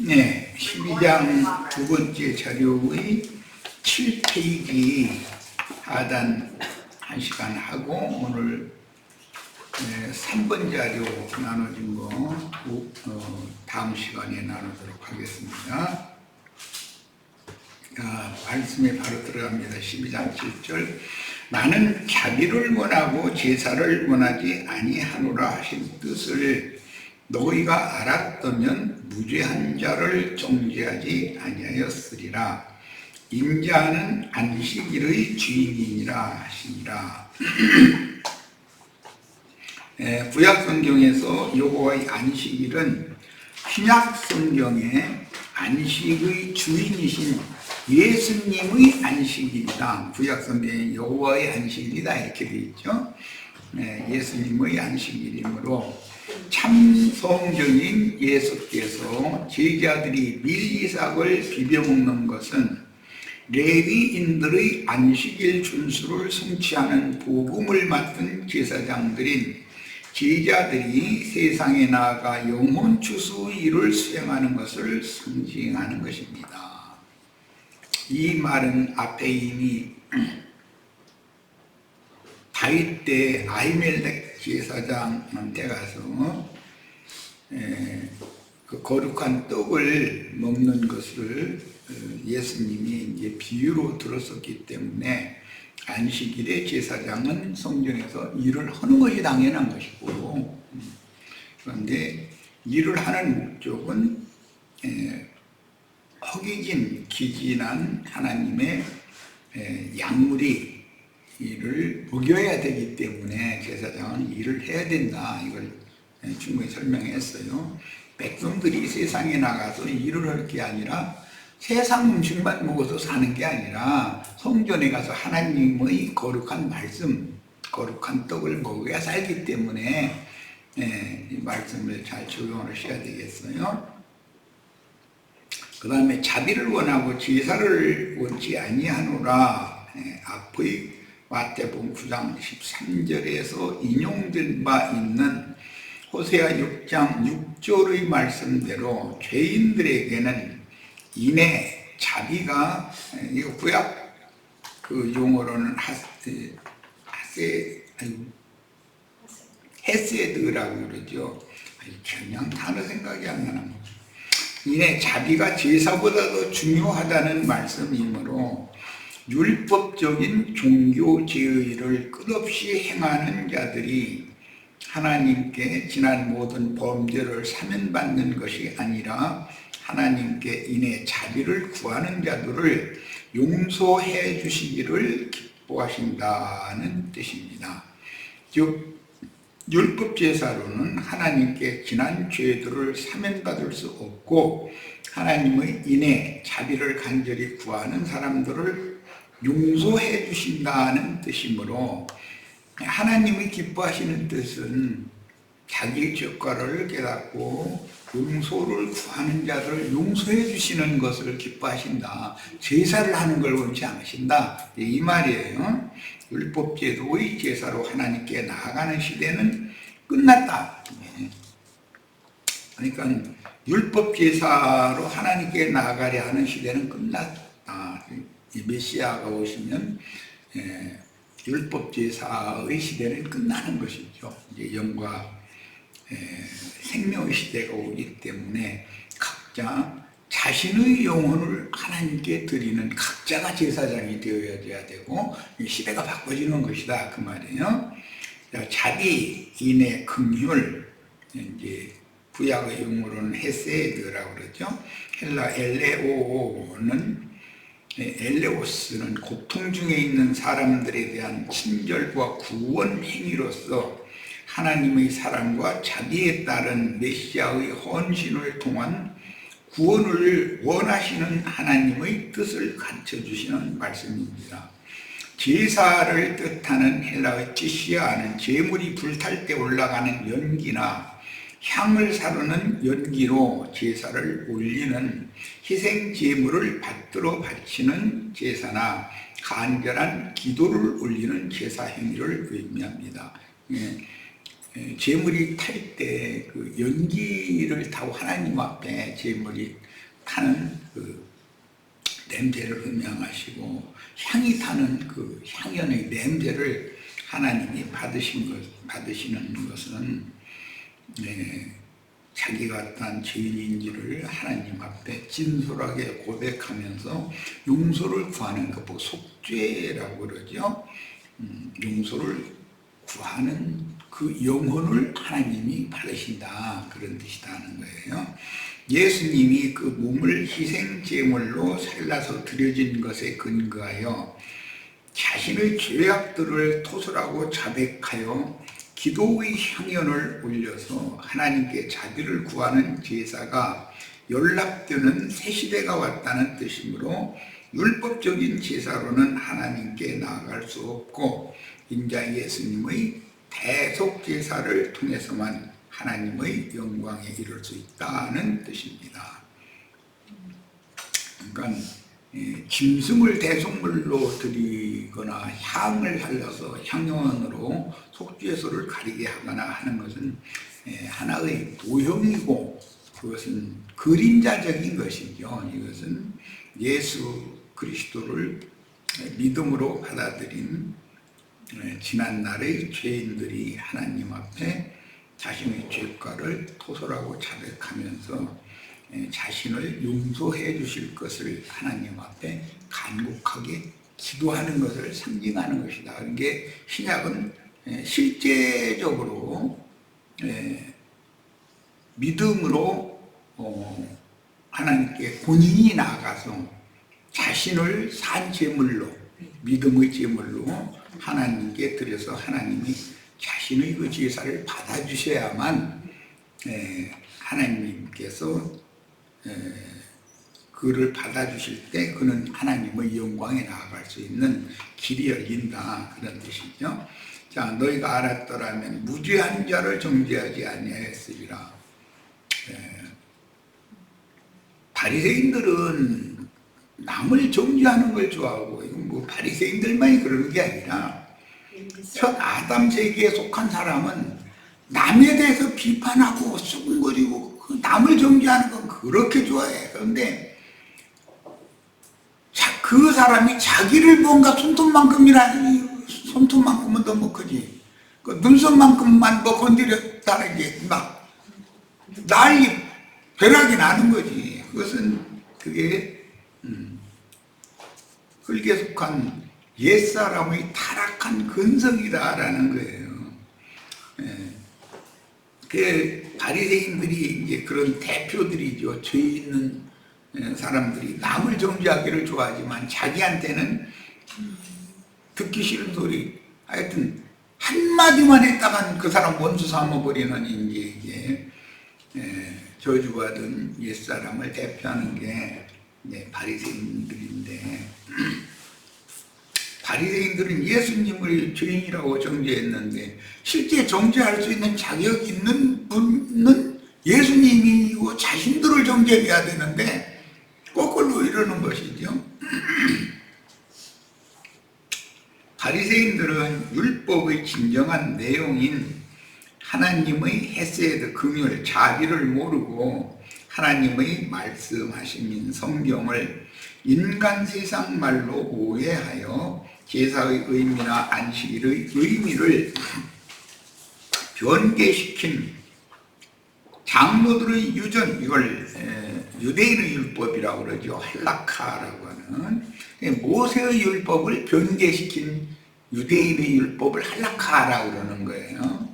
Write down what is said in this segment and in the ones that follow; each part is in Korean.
네, 12장 두 번째 자료의 7페이지 하단 1시간 하고 오늘 3번 자료 나눠진 거 다음 시간에 나누도록 하겠습니다. 말씀에 바로 들어갑니다. 12장 7절 나는 자비를 원하고 제사를 원하지 아니하노라 하신 뜻을 너희가 알았다면 무죄한 자를 정죄하지 아니하였으리라. 인자는 안식일의 주인이니라 하시니라. 구약 성경에서 여호와의 안식일은 신약 성경의 안식의 주인이신 예수님의 안식일이다. 구약 성경에 여호와의 안식일이다 이렇게 되어 있죠. 예수님의 안식일이므로 참 성경인 예수께서 제자들이 밀이삭을 비벼먹는 것은 레위인들의 안식일 준수를 성취하는 복음을 맡은 제사장들인 제자들이 세상에 나아가 영혼 추수의 일을 수행하는 것을 상징하는 것입니다. 이 말은 앞에 이미 다윗 때 아히멜렉 제사장한테 가서 그 거룩한 떡을 먹는 것을 예수님이 이제 비유로 들었었기 때문에 안식일의 제사장은 성경에서 일을 하는 것이 당연한 것이고, 그런데 일을 하는 목적은 허기진 기진한 하나님의 양물이 일을 먹여야 되기 때문에 제사장은 일을 해야 된다. 이걸 충분히 설명했어요. 백성들이 세상에 나가서 일을 할 게 아니라 세상 음식만 먹어서 사는 게 아니라 성전에 가서 하나님의 거룩한 말씀, 거룩한 떡을 먹어야 살기 때문에 이 말씀을 잘 적용하셔야 되겠어요. 그 다음에 자비를 원하고 제사를 원치 아니하노라. 앞의 마태복음 9장 13절에서 인용된 바 있는 호세아 6장 6절의 말씀대로 죄인들에게는 인애, 자비가 이거 구약 그 용어로는 헤세드라고 그러죠. 그냥 단어 생각이 안 나는 거죠. 인애, 자비가 제사보다 더 중요하다는 말씀이므로 율법적인 종교 제의를 끝없이 행하는 자들이 하나님께 지난 모든 범죄를 사면받는 것이 아니라 하나님께 인해 자비를 구하는 자들을 용서해 주시기를 기뻐하신다는 뜻입니다. 즉 율법 제사로는 하나님께 지난 죄들을 사면받을 수 없고 하나님의 인해 자비를 간절히 구하는 사람들을 용서해 주신다는 뜻이므로 하나님이 기뻐하시는 뜻은 자기의 죄과를 깨닫고 용서를 구하는 자들을 용서해 주시는 것을 기뻐하신다. 제사를 하는 걸 원치 않으신다. 이 말이에요. 율법제도의 제사로 하나님께 나아가는 시대는 끝났다. 그러니까 율법제사로 하나님께 나아가려 하는 시대는 끝났다. 이 메시아가 오시면 율법제사의 시대는 끝나는 것이죠. 이제 영과 생명의 시대가 오기 때문에 각자 자신의 영혼을 하나님께 드리는 각자가 제사장이 되어야 되고 시대가 바꿔지는 것이다 그 말이에요. 자비, 인애, 긍휼, 이제 구약의 용어로는 헤세드라고 그러죠. 헬라 엘레오스는 고통 중에 있는 사람들에 대한 친절과 구원 행위로서 하나님의 사랑과 자비에 따른 메시아의 헌신을 통한 구원을 원하시는 하나님의 뜻을 가르쳐주시는 말씀입니다. 제사를 뜻하는 헬라의 찌시아는 제물이 불탈 때 올라가는 연기나 향을 사르는 연기로 제사를 올리는 희생 제물을 받들어 바치는 제사나 간절한 기도를 올리는 제사 행위를 의미합니다. 제물이 탈 때 그 연기를 타고 하나님 앞에 제물이 타는 그 냄새를 음향하시고 향이 타는 그 향연의 냄새를 하나님이 받으시는 것은 자기가 어떠한 죄인인지를 하나님 앞에 진솔하게 고백하면서 용서를 구하는 것, 속죄라고 그러죠. 용서를 구하는 그 영혼을 하나님이 받으신다, 그런 뜻이다 하는 거예요. 예수님이 그 몸을 희생제물로 살라서 드려진 것에 근거하여 자신의 죄악들을 토설하고 자백하여 기도의 향연을 올려서 하나님께 자비를 구하는 제사가 연락되는 새 시대가 왔다는 뜻이므로 율법적인 제사로는 하나님께 나아갈 수 없고 인자 예수님의 대속 제사를 통해서만 하나님의 영광에 이를 수 있다는 뜻입니다. 그러니까 짐승을 대속물로 드리거나 향을 살려서 향연으로 속죄소를 가리게 하거나 하는 것은 하나의 도형이고 그것은 그림자적인 것이죠. 이것은 예수 그리스도를 믿음으로 받아들인 지난날의 죄인들이 하나님 앞에 자신의 죄과를 토설하고 자백하면서 자신을 용서해 주실 것을 하나님 앞에 간곡하게 기도하는 것을 상징하는 것이다. 이게 신약은 실제적으로 믿음으로 하나님께 본인이 나아가서 자신을 산 제물로, 믿음의 제물로 하나님께 드려서 하나님이 자신의 그 제사를 받아주셔야만 하나님께서 그를 받아주실 때 그는 하나님의 영광에 나아갈 수 있는 길이 열린다, 그런 뜻이죠. 자, 너희가 알았더라면 무죄한 자를 정죄하지 아니하였으리라. 바리새인들은 남을 정죄하는 걸 좋아하고, 이건 뭐 바리새인들만이 그러는 게 아니라 첫 아담 세기에 속한 사람은 남에 대해서 비판하고 수군거리고 남을 정죄하는 건 그렇게 좋아해. 그런데 그 사람이 자기를 뭔가 손톱만큼은 더 못 크지, 그 눈썹만큼만 뭐 건드렸다는 게 막 난리 벼락이 나는 거지. 그것은 그게 흙에 속한 옛사람의 타락한 근성이다라는 거예요. 그 바리새인들이 이제 그런 대표들이죠. 죄 있는 사람들이 남을 정죄하기를 좋아하지만 자기한테는 듣기 싫은 소리, 하여튼 한마디만 했다간 그 사람 원수 삼아버리는 이제 저주받은 옛사람을 대표하는 게 바리새인들인데, 바리새인들은 예수님을 죄인이라고 정죄했는데 실제 정죄할 수 있는 자격 있는 분은 예수님이고 자신들을 정죄해야 되는데 거꾸로 이러는 것이죠. 바리새인들은 율법의 진정한 내용인 하나님의 헤세드, 긍휼, 자비를 모르고 하나님의 말씀하신 성경을 인간 세상 말로 오해하여 제사의 의미나 안식일의 의미를 변개시킨 장로들의 유전, 이걸 유대인의 율법이라고 그러죠. 할라카라고 하는 모세의 율법을 변개시킨 유대인의 율법을 할라카라고 그러는 거예요.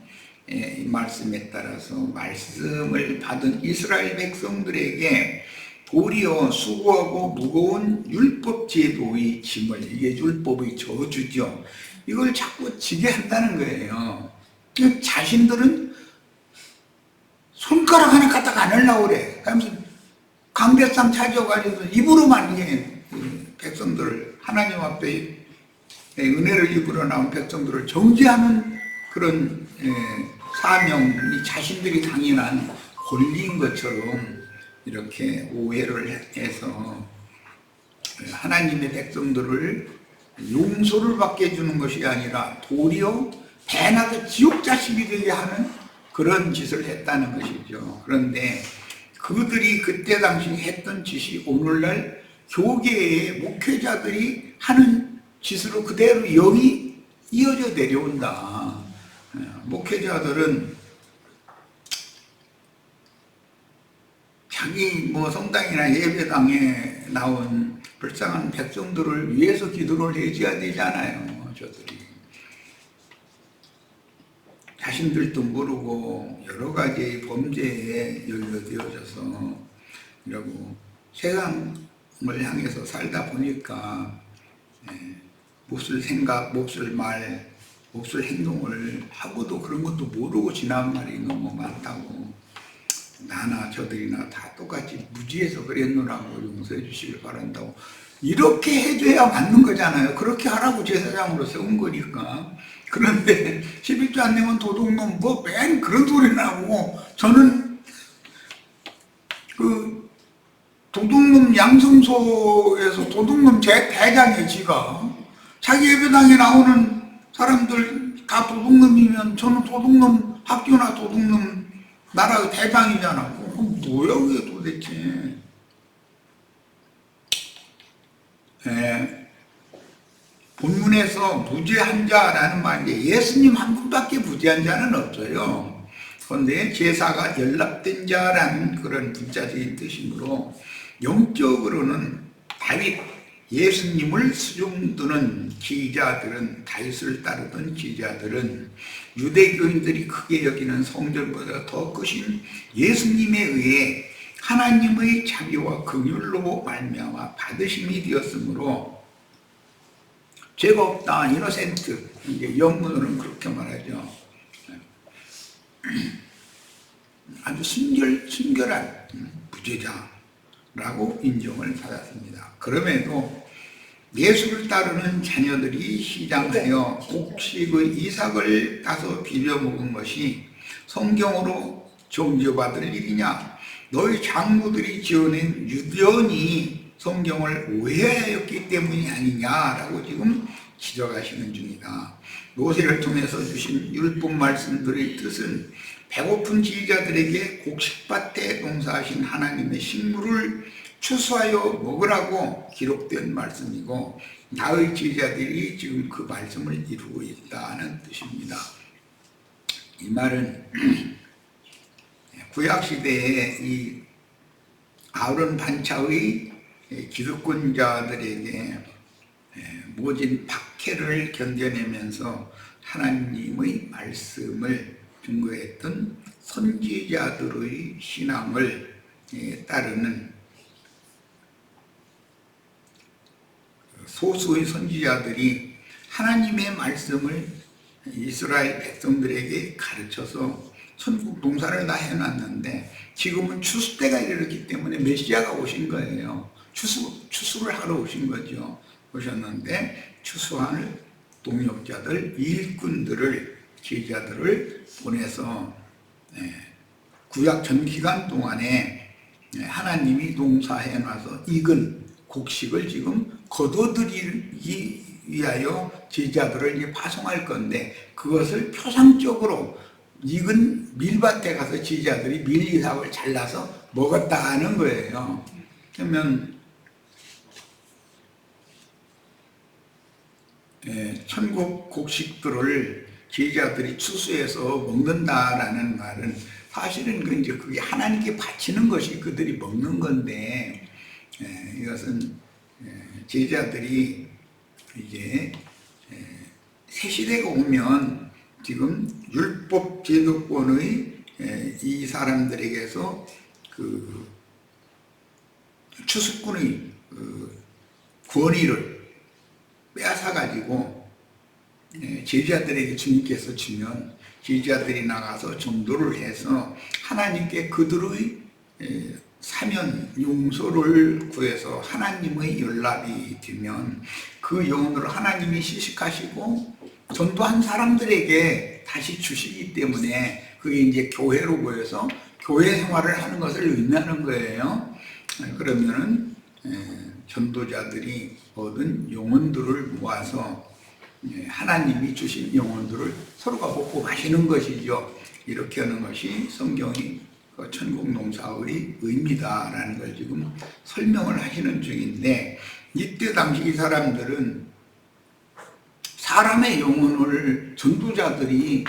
이 말씀에 따라서 말씀을 받은 이스라엘 백성들에게 도리어 수고하고 무거운 율법 제도의 짐을, 이게 율법의 저주죠. 이걸 자꾸 지게 한다는 거예요. 자신들은 손가락 하나 갖다가 안 하려고 그래. 그러면서 강대상 차지어가지고 입으로만 이게 백성들을, 하나님 앞에 은혜를 입으러 나온 백성들을 정죄하는 그런 사명이 자신들이 당연한 권리인 것처럼 이렇게 오해를 해서 하나님의 백성들을 용서를 받게 해주는 것이 아니라 도리어 배나서 지옥 자식이 되게 하는 그런 짓을 했다는 것이죠. 그런데 그들이 그때 당시 했던 짓이 오늘날 교계의 목회자들이 하는 짓으로 그대로 영이 이어져 내려온다. 목회자들은 자기 성당이나 예배당에 나온 불쌍한 백성들을 위해서 기도를 해줘야 되잖아요. 저들이 자신들도 모르고 여러 가지 범죄에 연루되어져서 이러고 세상을 향해서 살다 보니까 몹쓸 생각, 몹쓸 말, 몹쓸 행동을 하고도 그런 것도 모르고 지나간 말이 너무 많다고. 나나 저들이나 다 똑같이 무지해서 그랬노라고 용서해 주시길 바란다고. 이렇게 해줘야 맞는 거잖아요. 그렇게 하라고 제사장으로 세운 거니까. 그런데 11조 안 내면 도둑놈 맨 그런 소리 나고, 저는 그 도둑놈 양성소에서 도둑놈 대장이에요. 지가 자기 예배당에 나오는 사람들 다 도둑놈이면 저는 도둑놈 학교나 도둑놈 나라의 대장이잖아. 그럼 뭐야 그게 도대체. 본문에서 무죄한 자라는 말인데 예수님 한 분밖에 무죄한 자는 없어요. 그런데 제사가 연락된 자라는 그런 문자적인 뜻이므로 영적으로는 다윗, 예수님을 수종드는 지지자들은, 다윗을 따르던 지지자들은 유대교인들이 크게 여기는 성전보다 더 크신 예수님에 의해 하나님의 자비와 긍휼로 말미암아 받으심이 되었으므로 죄가 없다, 이노센트, 이제 영문으로는 그렇게 말하죠. 아주 순결한 무죄자라고 인정을 받았습니다. 그럼에도 예수를 따르는 자녀들이 시장하여 곡식의 이삭을 따서 비벼 먹은 것이 성경으로 정죄받을 일이냐? 너희 장로들이 지어낸 유전이 성경을 오해하였기 때문이 아니냐라고 지금 지적하시는 중이다. 모세를 통해서 주신 율법 말씀들의 뜻은 배고픈 지휘자들에게 곡식밭에 농사하신 하나님의 식물을 추수하여 먹으라고 기록된 말씀이고, 나의 지휘자들이 지금 그 말씀을 이루고 있다는 뜻입니다. 이 말은 구약시대에 이 아론 반차의 기득권자들에게 모진 박해를 견뎌내면서 하나님의 말씀을 증거했던 선지자들의 신앙을 따르는 소수의 선지자들이 하나님의 말씀을 이스라엘 백성들에게 가르쳐서 천국 농사를 다 해놨는데, 지금은 추수 때가 이르렀기 때문에 메시아가 오신 거예요. 추수를 하러 오신 거죠. 오셨는데 추수할 동역자들, 일꾼들을, 제자들을 보내서 구약 전 기간 동안에 하나님이 농사해 놔서 익은 곡식을 지금 거둬들이기 위하여 제자들을 이제 파송할 건데, 그것을 표상적으로 익은 밀밭에 가서 제자들이 밀이삭을 잘라서 먹었다 하는 거예요. 그러면 천국 곡식들을 제자들이 추수해서 먹는다라는 말은 사실은 그게 하나님께 바치는 것이 그들이 먹는 건데, 이것은 제자들이 이제 새 시대가 오면 지금 율법 제도권의 이 사람들에게서 그 추수꾼의 권위를 빼앗아가지고 제자들에게 주님께서 주면 제자들이 나가서 전도를 해서 하나님께 그들의 사면 용서를 구해서 하나님의 연락이 되면 그 영혼으로 하나님이 시식하시고 전도한 사람들에게 다시 주시기 때문에 그게 이제 교회로 보여서 교회 생활을 하는 것을 의미하는 거예요. 그러면은 전도자들이 얻은 영혼들을 모아서 하나님이 주신 영혼들을 서로가 먹고 마시는 것이죠. 이렇게 하는 것이 성경이 천국 농사의 의미다라는 걸 지금 설명을 하시는 중인데, 이때 당시 이 사람들은 사람의 영혼을 전도자들이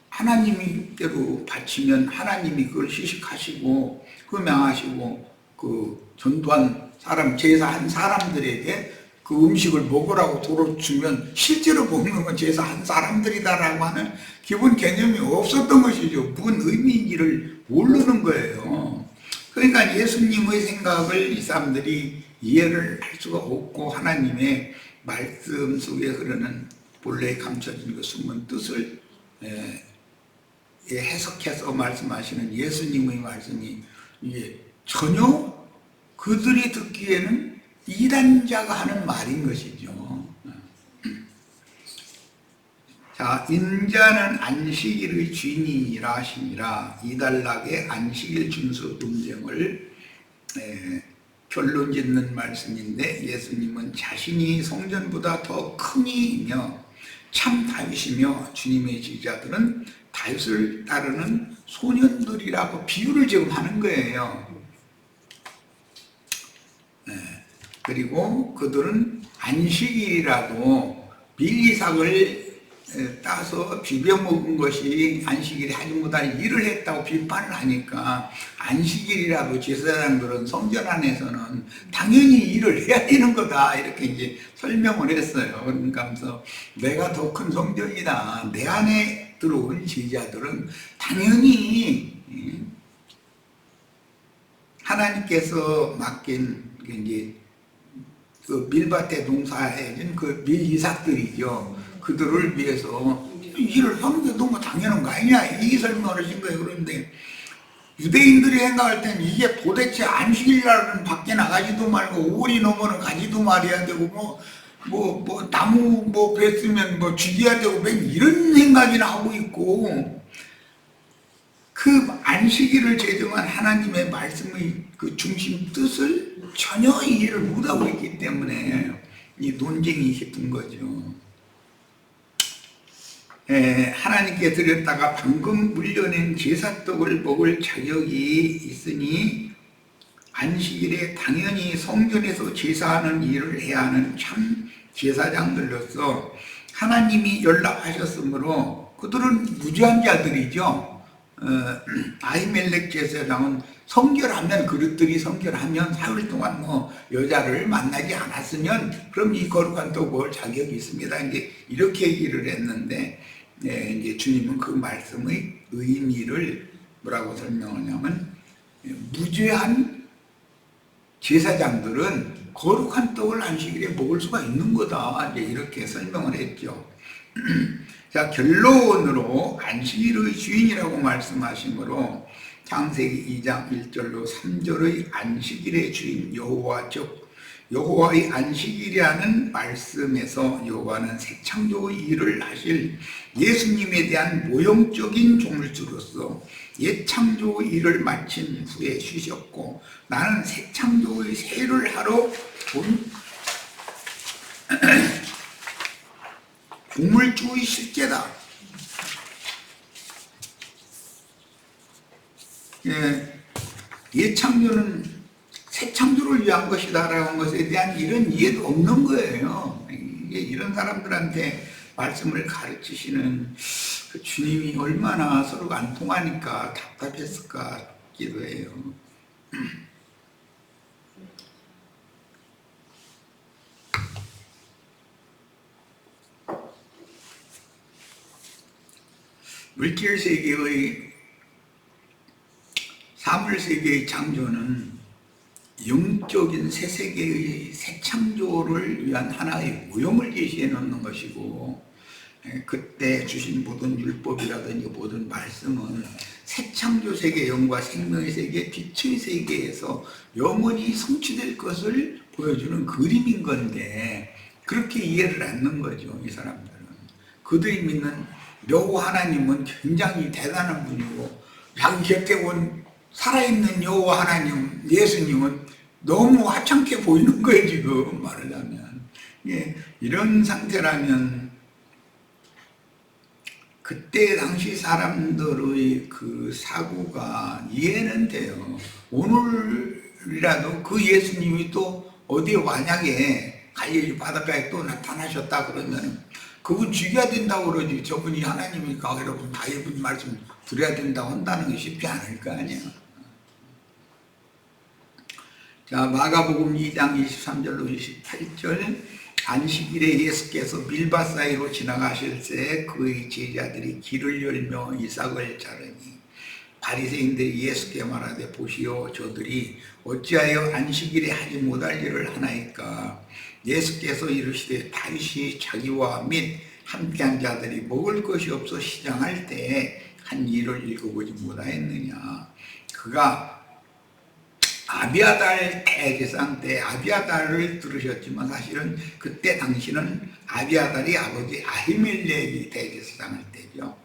하나님께로 바치면 하나님이 그걸 시식하시고 흠양하시고 그 전도한 사람, 제사한 사람들에게 그 음식을 먹으라고 도로 주면 실제로 먹는 건 제사한 사람들이다라고 하는 기본 개념이 없었던 것이죠. 무슨 의미인지를 모르는 거예요. 그러니까 예수님의 생각을 이 사람들이 이해를 할 수가 없고, 하나님의 말씀 속에 흐르는 본래 감춰진 그 숨은 뜻을 해석해서 말씀하시는 예수님의 말씀이 이게 전혀 그들이 듣기에는 이단자가 하는 말인 것이죠. 자, 인자는 안식일의 주인이라 하시니라. 이달락의 안식일 준수 논쟁을 결론 짓는 말씀인데, 예수님은 자신이 성전보다 더 크니이며 참 다윗이며 주님의 지지자들은 다윗을 따르는 소년들이라고 비유를 지금 하는 거예요. 그리고 그들은 안식일이라도 밀이삭을 따서 비벼 먹은 것이 안식일에 하지 못할 일을 했다고 비판을 하니까, 안식일이라도 제사장들은 성전 안에서는 당연히 일을 해야 되는 거다, 이렇게 이제 설명을 했어요. 그러니까 내가 더 큰 성전이다, 내 안에 들어온 제자들은 당연히 하나님께서 맡긴 이제 그 밀밭에 농사해진 그 밀이삭들이죠. 그들을 위해서 일을 하는 게 너무 당연한 거 아니냐, 이 설명을 하신 거예요. 그런데 유대인들이 생각할 때는 이게 도대체 안식일날은 밖에 나가지도 말고 5월이 넘어는 가지도 말아야 되고 나무 뱄으면 죽여야 되고 이런 생각이나 하고 있고, 그 안식일을 제정한 하나님의 말씀의 그 중심 뜻을 전혀 이해를 못하고 있기 때문에 이 논쟁이 깊은 거죠. 하나님께 드렸다가 방금 물려낸 제사떡을 먹을 자격이 있으니 안식일에 당연히 성전에서 제사하는 일을 해야 하는 참 제사장들로서 하나님이 연락하셨으므로, 그들은 무죄한 자들이죠. 아히멜렉 제사장은 성결하면, 그릇들이 성결하면 사흘 동안 여자를 만나지 않았으면 그럼 이 거룩한 떡 먹을 자격이 있습니다, 이제 이렇게 얘기를 했는데, 이제 주님은 그 말씀의 의미를 뭐라고 설명하냐면, 무죄한 제사장들은 거룩한 떡을 안식일에 먹을 수가 있는 거다, 이제 이렇게 설명을 했죠. 자, 결론으로 안식일의 주인이라고 말씀하시므로 창세기 2장 1절로 3절의 안식일의 주인 여호와, 즉 여호와의 안식일이라는 말씀에서 여호와는 새 창조의 일을 하실 예수님에 대한 모형적인 조물주로서 옛 창조의 일을 마친 후에 쉬셨고, 나는 새 창조의 새를 하러 온 조물주의 실제다. 옛 창조는 새 창조를 위한 것이다라는 것에 대한 이런 이해도 없는 거예요. 이런 사람들한테 말씀을 가르치시는 그 주님이 얼마나 서로가 안 통하니까 답답했을까 싶기도 해요. 물질 세계의 사물 세계의 창조는 영적인 새 세계의 새 창조를 위한 하나의 모형을 제시해 놓는 것이고, 그때 주신 모든 율법이라든지 모든 말씀은 새 창조 세계, 영과 생명의 세계, 빛의 세계에서 영원히 성취될 것을 보여주는 그림인 건데, 그렇게 이해를 않는 거죠, 이 사람들은. 그들이 믿는 여호와 하나님은 굉장히 대단한 분이고, 자기 곁에 온 살아있는 여호와 하나님, 예수님은 너무 하찮게 보이는 거예요, 지금 말하자면. 예, 이런 상태라면 그때 당시 사람들의 그 사고가 이해는 돼요. 오늘이라도 그 예수님이 또 어디 만약에 갈릴리 바닷가에 또 나타나셨다 그러면 그분 죽여야 된다고 그러지. 저분이 하나님이니까 여러분 다 이분 말씀 드려야 된다고 한다는 게 쉽지 않을 거 아니야. 자, 마가복음 2장 23절로 28절. 안식일에 예수께서 밀밭 사이로 지나가실 때 그의 제자들이 길을 열며 이삭을 자르니 바리새인들이 예수께 말하되 보시오 저들이 어찌하여 안식일에 하지 못할 일을 하나이까. 예수께서 이르시되 다윗이 자기와 및 함께한 자들이 먹을 것이 없어 시장할 때에 한 일을 읽어보지 못하였느냐. 그가 아비아달 대제사장 때 아비아달을 들으셨지만 사실은 그때 당시는 아비아달이 아버지 아히멜렉이 대제사장할 때죠.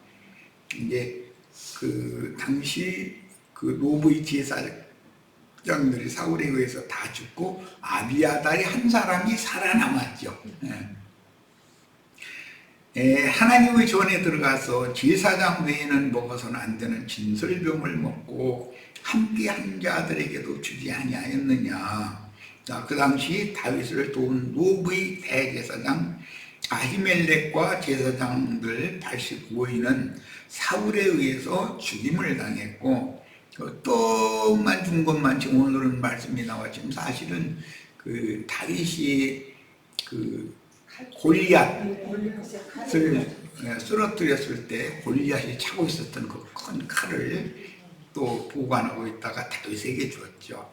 이제 그 당시 그 노브의 제사장들이 사울에 의해서 다 죽고 아비아달이 한 사람이 살아남았죠. 하나님의 전에 들어가서 제사장 외에는 먹어서는 안 되는 진설병을 먹고 함께 한 자들에게도 주지 아니하였느냐. 자, 그 당시 다윗을 도운 노브의 대제사장 아히멜렉과 제사장들 85인은 사울에 의해서 죽임을 당했고 떡만 준 것만 지금 오늘은 말씀이 나왔지만 사실은 그 다윗이 그 골리앗을 쓰러뜨렸을 때 골리앗이 차고 있었던 그 큰 칼을 또 보관하고 있다가 다윗에게 주었죠.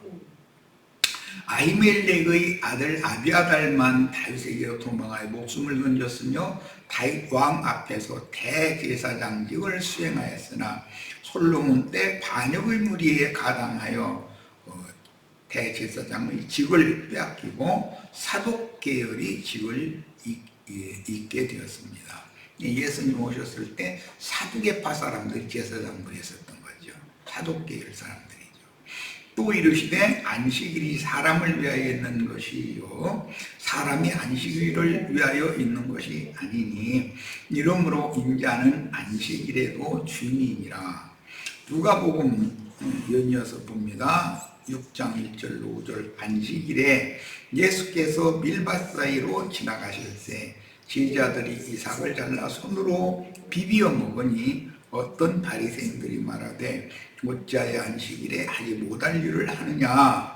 아히멜렉의 아들 아비아달만 다윗에게로 도망하여 목숨을 던졌으며 다윗 왕 앞에서 대제사장직을 수행하였으나 솔로몬 때 반역의 무리에 가담하여 대제사장의 직을 빼앗기고 사독 계열이 직을 잇게 되었습니다. 예수님 오셨을 때 사두개파 사람들이 제사장을 했었던 거죠. 사독 계열 사람들이죠. 또 이르시되 안식일이 사람을 위하여 있는 것이요 사람이 안식일을 위하여 있는 것이 아니니 이러므로 인자는 안식일에도 주인이니라. 누가복음 연이어서 봅니다. 6장 1절 5절. 안식일에 예수께서 밀밭 사이로 지나가실 때 제자들이 이삭을 잘라 손으로 비비어 먹으니 어떤 바리새인들이 말하되 어찌하여 안식일에 하지 못할 일을 하느냐.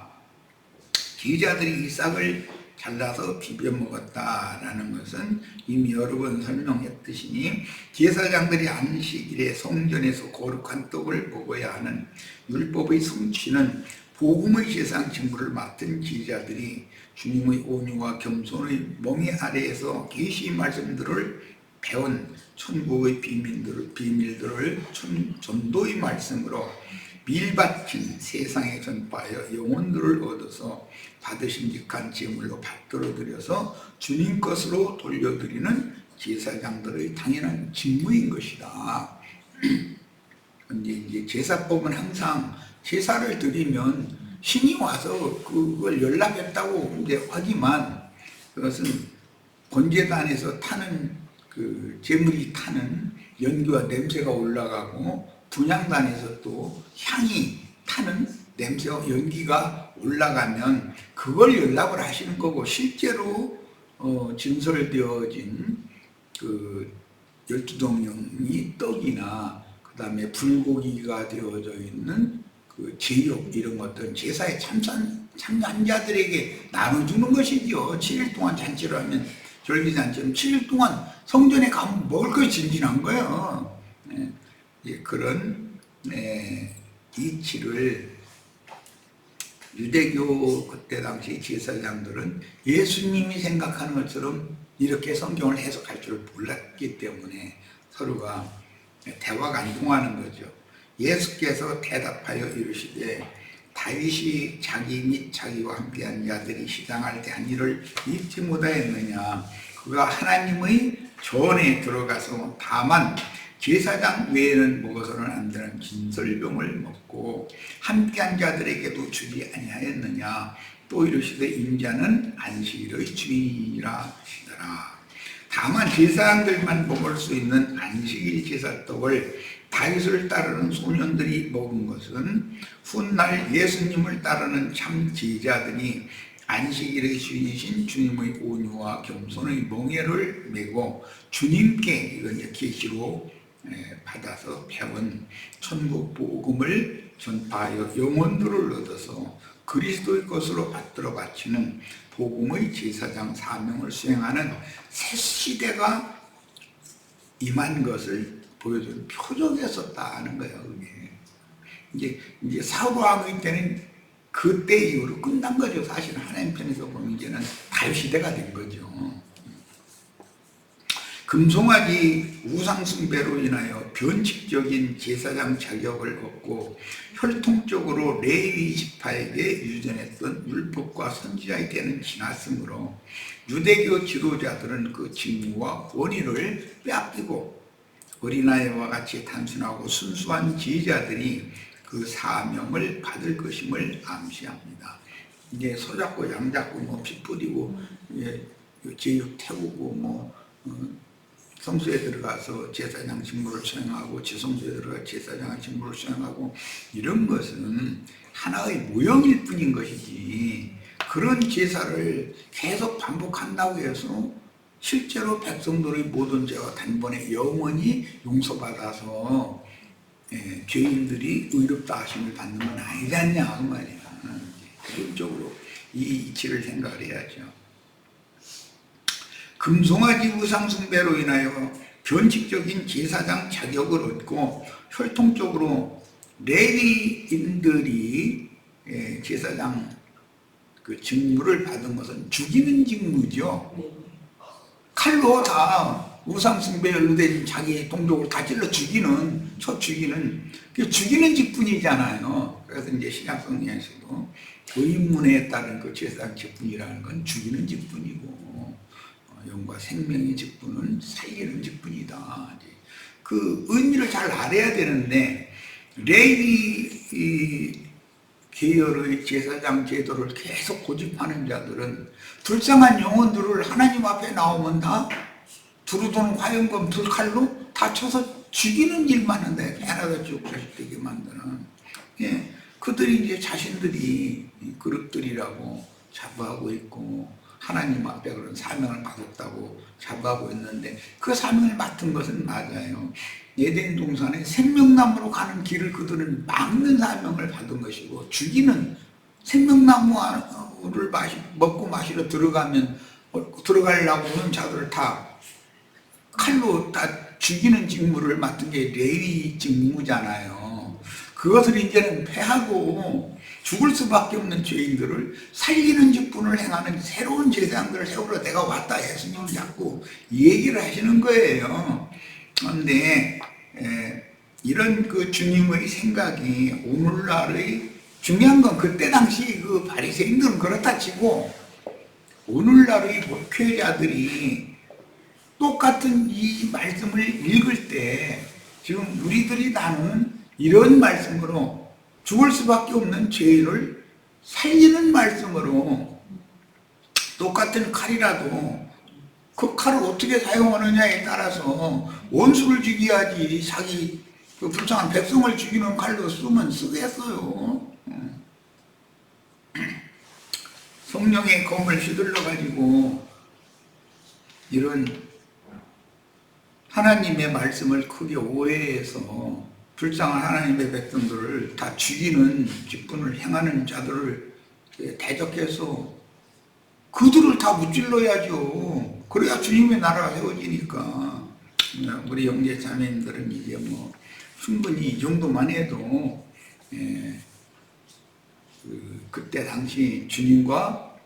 제자들이 이삭을 잘라서 비벼 먹었다라는 것은 이미 여러 번 설명했듯이 제사장들이 안식일에 성전에서 거룩한 떡을 먹어야 하는 율법의 성취는 복음의 세상 직무를 맡은 제자들이 주님의 온유와 겸손의 멍에 아래에서 계시 말씀들을 배운 천국의 비밀들을 전도의 말씀으로 밀밭인 세상에 전파하여 영혼들을 얻어서 받으심직한 제물로 받들어 드려서 주님 것으로 돌려드리는 제사장들의 당연한 직무인 것이다. 이제 제사법은 항상 제사를 드리면 신이 와서 그걸 연락했다고 이제 하지만 그것은 번제단에서 타는 그 제물이 타는 연기와 냄새가 올라가고 분향단에서 또 향이 타는 냄새와 연기가 올라가면 그걸 연락을 하시는 거고 실제로 진설되어진 그 12동령이 떡이나 그 다음에 불고기가 되어져 있는 그 제육 이런 것들은 제사에 참여한 자들에게 나눠주는 것이죠. 7일 동안 잔치를 하면 절기잔치는 7일 동안 성전에 가면 먹을 것이 진진한 거예요. 그런 이치를 유대교 그때 당시 제사장들은 예수님이 생각하는 것처럼 이렇게 성경을 해석할 줄 몰랐기 때문에 서로가 대화가 안 통하는 거죠. 예수께서 대답하여 이르시되 다윗이 자기 및 자기와 함께한 자들이 시장할 때 한 일을 잊지 못하였느냐. 그가 하나님의 전에 들어가서 다만 제사장 외에는 먹어서는 안 되는 진설병을 먹고 함께한 자들에게도 주지 아니하였느냐. 또 이르시되 인자는 안식일의 주인이라 하시더라. 다만 제사장들만 먹을 수 있는 안식일 제사떡을 다윗을 따르는 소년들이 먹은 것은 훗날 예수님을 따르는 참 제자들이 안식일의 주인이신 주님의 온유와 겸손의 멍에를 메고 주님께 이건 이제 계시로 받아서 배운 천국 복음을 전파하여 영혼들을 얻어서 그리스도의 것으로 받들어 바치는 복음의 제사장 사명을 수행하는 새 시대가 임한 것을 보여주는 표적이었었다는 거예요. 그게 이제 사울왕의 때는 그때 이후로 끝난 거죠. 사실 하나님 편에서 보면 이제는 다윗 시대가 된 거죠. 금송아지 우상숭배로 인하여 변칙적인 제사장 자격을 얻고 혈통적으로 레위 지파에게 유전했던 율법과 선지자의 때는 지났으므로 유대교 지도자들은 그 직무와 권위를 빼앗기고 어린아이와 같이 단순하고 순수한 제자들이 그 사명을 받을 것임을 암시합니다. 이제 소잡고 양잡고 뭐 피 뿌리고 제육 태우고 성소에 들어가서 제사장 직무를 수행하고 지성소에 들어가 제사장 직무를 수행하고 이런 것은 하나의 모형일 뿐인 것이지 그런 제사를 계속 반복한다고 해서 실제로 백성들의 모든 죄와 단번에 영원히 용서받아서 죄인들이 의롭다 하심을 받는 건 아니지 않냐 그 말이야. 개인적으로 이 이치를 생각을 해야죠. 금송아지 우상숭배로 인하여 변칙적인 제사장 자격을 얻고 혈통적으로 레위인들이 제사장 그 직무를 받은 것은 죽이는 직무죠. 칼로 다 우상숭배에 연루된 자기 동족을 다 찔러 죽이는 직분이잖아요. 그래서 이제 신약성경에서도 의문에 따른 그 제사장 직분이라는 건 죽이는 직분이고 영과 생명의 직분은 살리는 직분이다. 그 의미를 잘 알아야 되는데 레위 계열의 제사장 제도를 계속 고집하는 자들은 불쌍한 영혼들을 하나님 앞에 나오면 다 두루도는 화염검 두 칼로 다 쳐서 죽이는 일만 하는데 배나가 죽게 만드는 그들이 이제 자신들이 그릇들이라고 자부하고 있고 하나님 앞에 그런 사명을 받았다고 자부하고 있는데 그 사명을 맡은 것은 맞아요. 에덴 동산에 생명나무로 가는 길을 그들은 막는 사명을 받은 것이고 죽이는 생명나무를 먹고 마시러 들어가려고 하는 자들을 다 칼로 다 죽이는 직무를 맡은 게 레위 직무잖아요. 그것을 이제는 패하고 죽을 수밖에 없는 죄인들을 살리는 직분을 행하는 새로운 제사장들을 세우러 내가 왔다 예수님을 자꾸 얘기를 하시는 거예요. 그런데 이런 그 주님의 생각이 오늘날의 중요한 건 그때 당시 그 바리새인들은 그렇다 치고 오늘날의 목회자들이 똑같은 이 말씀을 읽을 때 지금 우리들이 나누는 이런 말씀으로 죽을 수밖에 없는 죄인을 살리는 말씀으로 똑같은 칼이라도 그 칼을 어떻게 사용하느냐에 따라서 원수를 죽여야지 자기 그 불쌍한 백성을 죽이는 칼로 쓰면 쓰겠어요. 성령의 검을 휘둘러 가지고 이런 하나님의 말씀을 크게 오해해서 불쌍한 하나님의 백성들을 다 죽이는 직분을 행하는 자들을 대적해서 그들을 다 무찔러야죠. 그래야 주님의 나라가 세워지니까. 우리 형제 자매님들은 이제 뭐 충분히 이 정도만 해도 그때 당시 주님과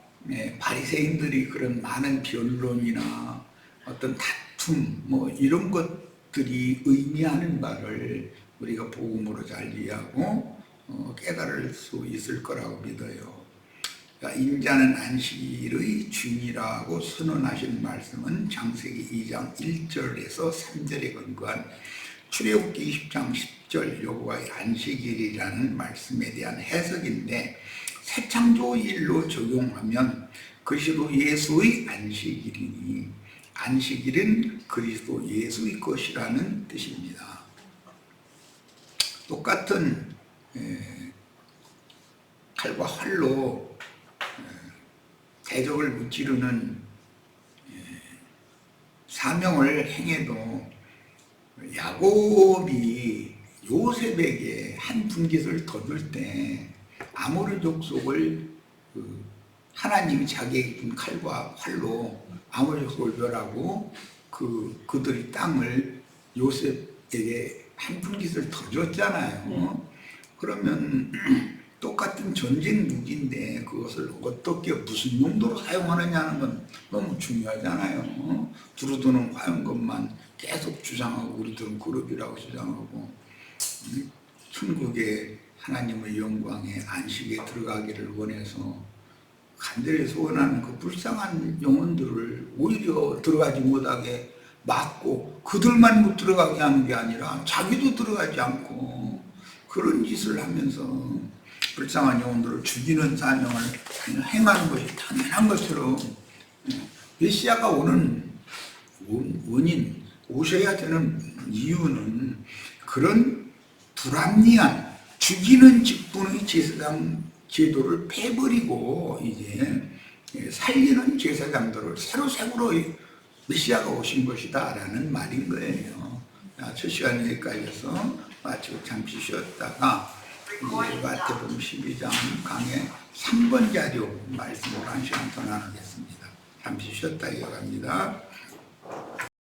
바리새인들이 그런 많은 변론이나 어떤 다툼 뭐 이런 것들이 의미하는 바를 우리가 복음으로 잘 이해하고 깨달을 수 있을 거라고 믿어요. 그러니까 인자는 안식일의 주인이라고 선언하신 말씀은 창세기 2장 1절에서 3절에 근거한 출애굽기 20장 10절 여호와의 안식일이라는 말씀에 대한 해석인데 새창조일로 적용하면 그리스도 예수의 안식일이니 안식일은 그리스도 예수의 것이라는 뜻입니다. 똑같은 칼과 활로 대적을 무찌르는 사명을 행해도 야곱이 요셉에게 한 분깃을 더 줄 때 아모리 족속을 하나님이 자기에게 준 칼과 활로 아모리 족속을 멸하고 그들의 땅을 요셉에게 한 분깃을 더 줬잖아요. 그러면 똑같은 전쟁 무기인데 그것을 어떻게 무슨 용도로 사용하느냐는 건 너무 중요하잖아요. 두루두는 화용것만 계속 주장하고 우리들은 그룹이라고 주장하고 천국의 하나님의 영광의 안식에 들어가기를 원해서 간절히 소원하는 그 불쌍한 영혼들을 오히려 들어가지 못하게 막고 그들만 못 들어가게 하는 게 아니라 자기도 들어가지 않고 그런 짓을 하면서 불쌍한 영혼들을 죽이는 사명을 행하는 것이 당연한 것처럼 메시아가 오는 원인, 오셔야 되는 이유는 그런 불합리한 죽이는 직분의 제사장 제도를 패버리고 이제 살리는 제사장들을 새로 메시아가 오신 것이다 라는 말인 거예요. 첫 시간 여기까지 해서 마치고 잠시 쉬었다가 마태복음 12장 강의 3번 자료 말씀으로 한 시간 더 나누겠습니다. 잠시 쉬었다 이어갑니다.